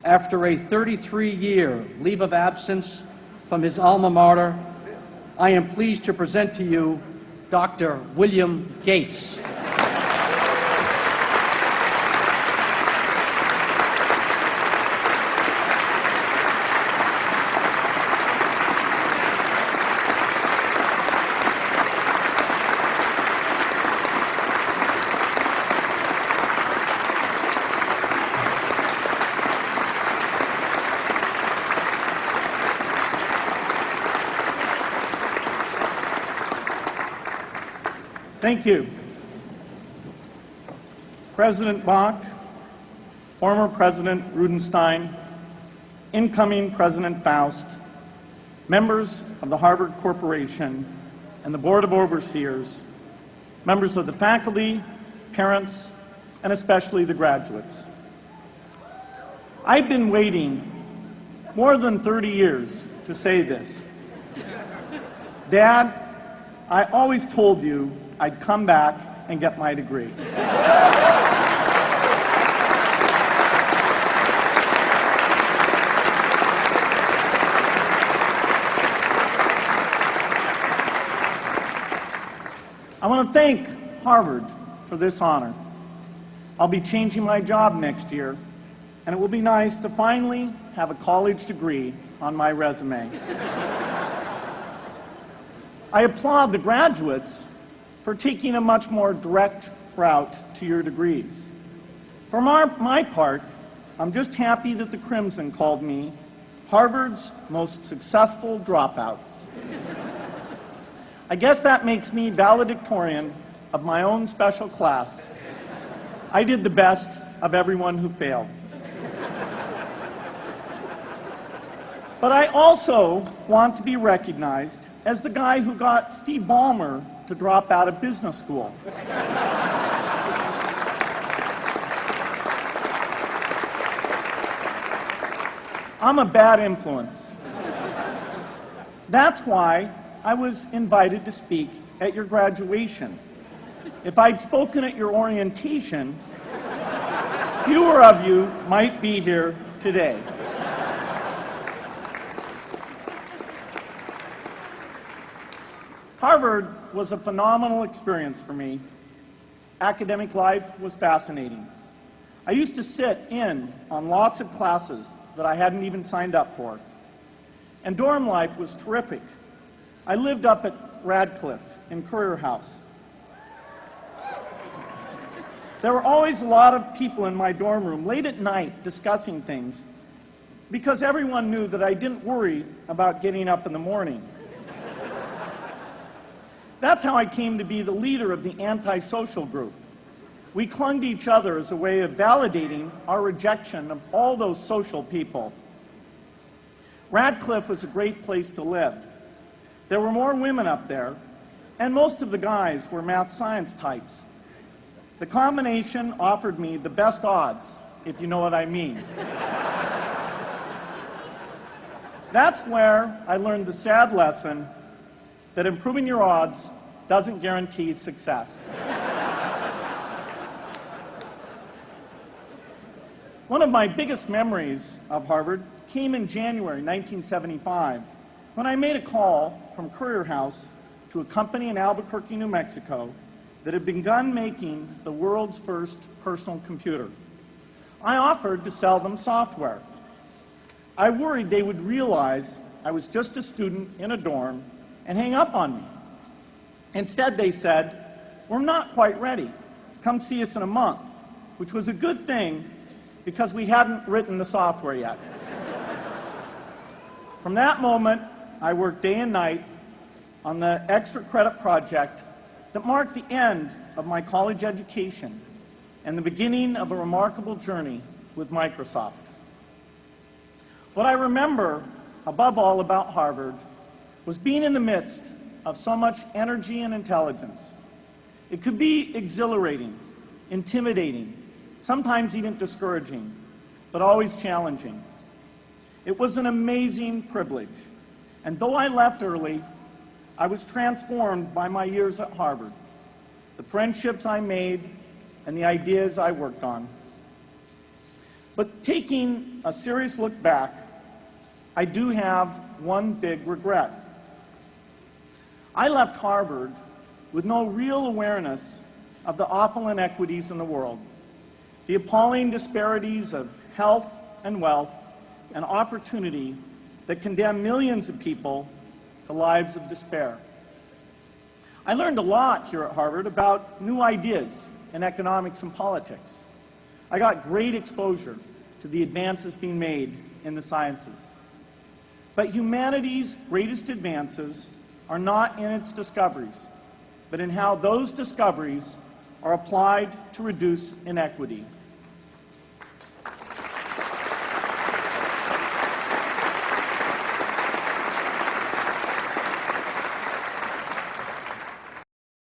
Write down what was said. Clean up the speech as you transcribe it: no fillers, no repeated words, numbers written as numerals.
After a 33-year leave of absence from his alma mater, I am pleased to present to you Dr. William Gates. Thank you. President Bach, former President Rudenstein, incoming President Faust, members of the Harvard Corporation and the Board of Overseers, members of the faculty, parents, and especially the graduates. I've been waiting more than 30 years to say this. Dad, I always told you I'd come back and get my degree. I want to thank Harvard for this honor. I'll be changing my job next year, and it will be nice to finally have a college degree on my resume. I applaud the graduates for taking a much more direct route to your degrees. For my part, I'm just happy that the Crimson called me Harvard's most successful dropout. I guess that makes me valedictorian of my own special class. I did the best of everyone who failed. But I also want to be recognized as the guy who got Steve Ballmer to drop out of business school. I'm a bad influence. That's why I was invited to speak at your graduation. If I'd spoken at your orientation, fewer of you might be here today. Harvard was a phenomenal experience for me. Academic life was fascinating. I used to sit in on lots of classes that I hadn't even signed up for. And dorm life was terrific. I lived up at Radcliffe in Currier House. There were always a lot of people in my dorm room late at night discussing things because everyone knew that I didn't worry about getting up in the morning. That's how I came to be the leader of the antisocial group. We clung to each other as a way of validating our rejection of all those social people. Radcliffe was a great place to live. There were more women up there, and most of the guys were math science types. The combination offered me the best odds, if you know what I mean. That's where I learned the sad lesson that improving your odds doesn't guarantee success. One of my biggest memories of Harvard came in January 1975 when I made a call from Currier House to a company in Albuquerque, New Mexico that had begun making the world's first personal computer. I offered to sell them software. I worried they would realize I was just a student in a dorm and hang up on me. Instead, they said, "We're not quite ready. Come see us in a month," which was a good thing because we hadn't written the software yet. From that moment, I worked day and night on the extra credit project that marked the end of my college education and the beginning of a remarkable journey with Microsoft. What I remember above all about Harvard was being in the midst of so much energy and intelligence. It could be exhilarating, intimidating, sometimes even discouraging, but always challenging. It was an amazing privilege, and though I left early, I was transformed by my years at Harvard, the friendships I made, and the ideas I worked on. But taking a serious look back, I do have one big regret. I left Harvard with no real awareness of the awful inequities in the world, the appalling disparities of health and wealth and opportunity that condemn millions of people to lives of despair. I learned a lot here at Harvard about new ideas in economics and politics. I got great exposure to the advances being made in the sciences. But humanity's greatest advances are not in its discoveries, but in how those discoveries are applied to reduce inequity.